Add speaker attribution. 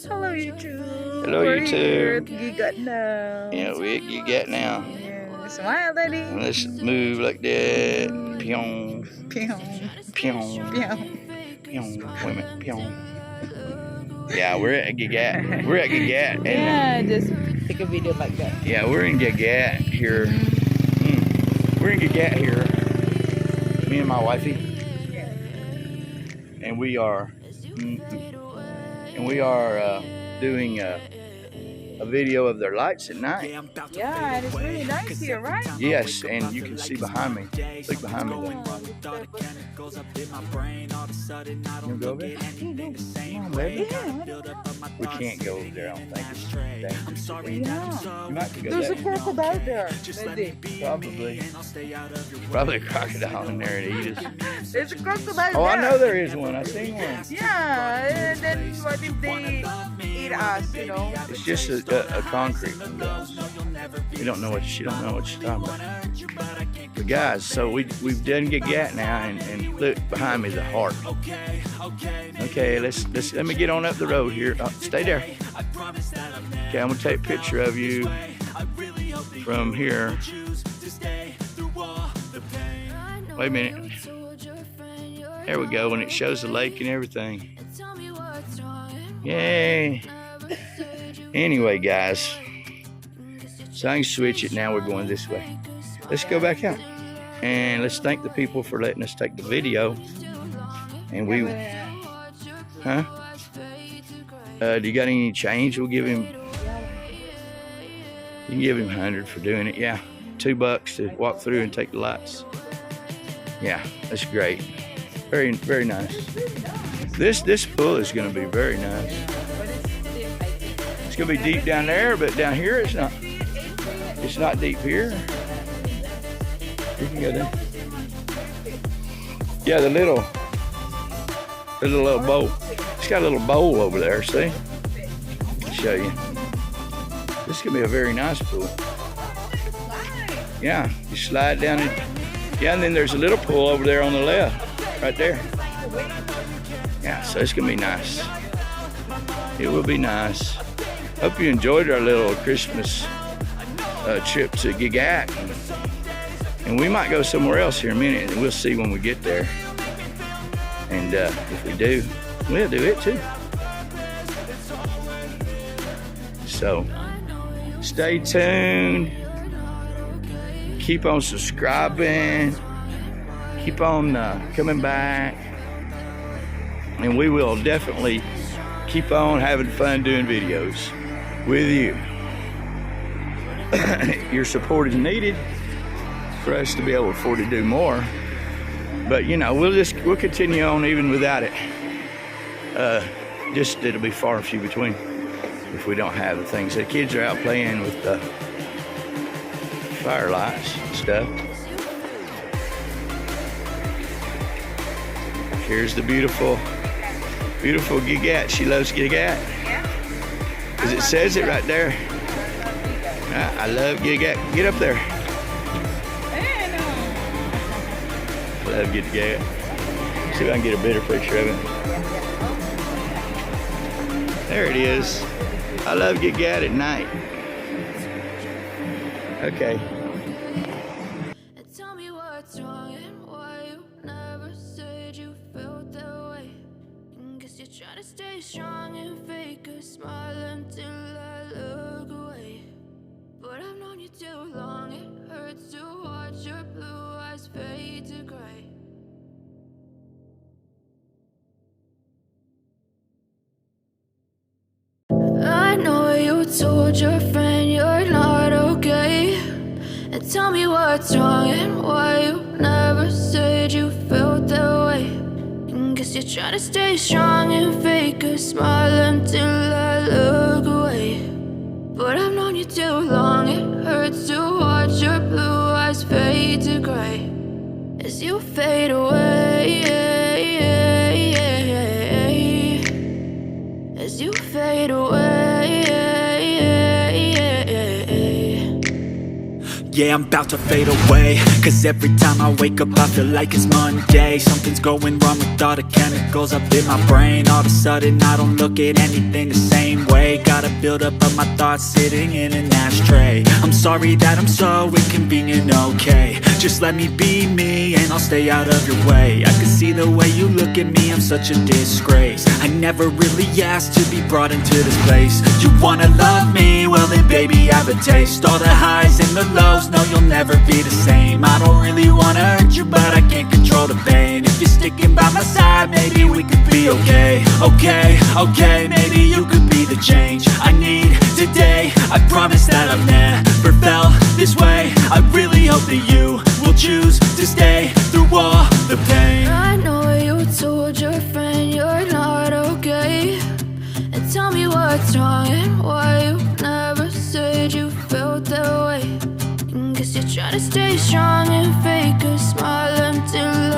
Speaker 1: Hello YouTube.
Speaker 2: Hello
Speaker 1: We're
Speaker 2: YouTube.
Speaker 1: here at Gigatt now.
Speaker 2: Yeah, we're at Gigatt now.
Speaker 1: Yeah. Smile, Daddy.
Speaker 2: Let's move like that. Pyong.
Speaker 1: Pyong.
Speaker 2: Pyong.
Speaker 1: Pyong.
Speaker 2: Pyong. Wait a minute. Pyong. Yeah, we're at Gigatt. We're at Gigatt. And,
Speaker 1: Yeah, just take a video like that.
Speaker 2: yeah, we're in Gigatt here. We're in Gigatt here. Me and my wifey. And we are doing a video of their lights at night.
Speaker 1: Yeah, and it's really nice here, right?
Speaker 2: Yes, and you can see behind me. Look behind me there. You go over there? Come on, baby. We can't go over there, I don't think. It's dangerous.
Speaker 1: Yeah.
Speaker 2: You might go
Speaker 1: There's a
Speaker 2: there.
Speaker 1: crocodile there, maybe.
Speaker 2: Probably a crocodile in there to eat us.
Speaker 1: There's a crocodile
Speaker 2: Oh,
Speaker 1: there.
Speaker 2: I know there is one. I've seen one.
Speaker 1: Yeah, and then what if they eat us, you know?
Speaker 2: It's just a concrete one. You don't know what you're talking about. But guys, so we've done Gigatt now, and look behind me the heart. Okay, let me get on up the road here. Stay there. Okay, I'm gonna take a picture of you from here. Wait a minute. There we go, and it shows the lake and everything. Yay. Anyway, guys, so I can switch it now. We're going this way. Let's go back out and let's thank the people for letting us take the video. And we, huh? Do you got any change? We'll give him. You can give him 100 for doing it. Yeah, $2 to walk through and take the lights. Yeah, that's great. Very, very nice. This pool is going to be very nice. It's going to be deep down there, but down here it's not. It's not deep here. You can go there. Yeah, the little bowl. It's got a little bowl over there. See? I'll show you. This is going to be a very nice pool. Yeah, you slide down it. Yeah, and then there's a little pool over there on the left, right there. Yeah, so it's gonna be nice. It will be nice. Hope you enjoyed our little Christmas trip to Gigatt. And we might go somewhere else here in a minute, and we'll see when we get there. And if we do, we'll do it too. So, stay tuned. Keep on subscribing. Keep on coming back. And we will definitely keep on having fun doing videos with you. Your support is needed for us to be able to afford to do more. But you know, we'll continue on even without it. Just it'll be far and few between if we don't have the things. The kids are out playing with the firelights and stuff. Here's the beautiful Gigatt. She loves Gigatt. Because it says it right there. I love Gigatt. Get up there. Love Gigatt. See if I can get a better picture of it. There it is. I love Gigatt at night. Okay.
Speaker 3: Tell me what's wrong and why you never said you felt that way. Guess you're trying to stay strong and fake a smile until I look away. But I've known you too long, it hurts to watch your blue eyes fade to gray. I know you told your friend you're not okay. And tell me what's wrong and why you never said you felt that way. And guess you're trying to stay strong and fake a smile until I look away. But I've known you too long, it hurts to watch your blue eyes fade to gray as you fade away. As you fade away.
Speaker 4: yeah, I'm about to fade away. Cause every time I wake up I feel like it's Monday. Something's going wrong with all the chemicals up in my brain. All of a sudden I don't look at anything the same way. Gotta build up of my thoughts sitting in an ashtray. I'm sorry that I'm so inconvenient, okay. Just let me be me and I'll stay out of your way. I can see the way you look at me, I'm such a disgrace. I never really asked to be brought into this place. You wanna love me? Well then baby I have a taste. All the highs and the lows, no you'll never be the same. I don't really wanna hurt you but I can't control the pain. If you're sticking by my side, maybe we could be okay. Okay, maybe you could be the change I need today. I promise that I've never felt this way. I really hope that you will choose to stay through all the pain.
Speaker 3: I know you told your friend you're not okay, and tell me what's wrong and why you never said you felt that way. Guess you're trying to stay strong and fake a smile until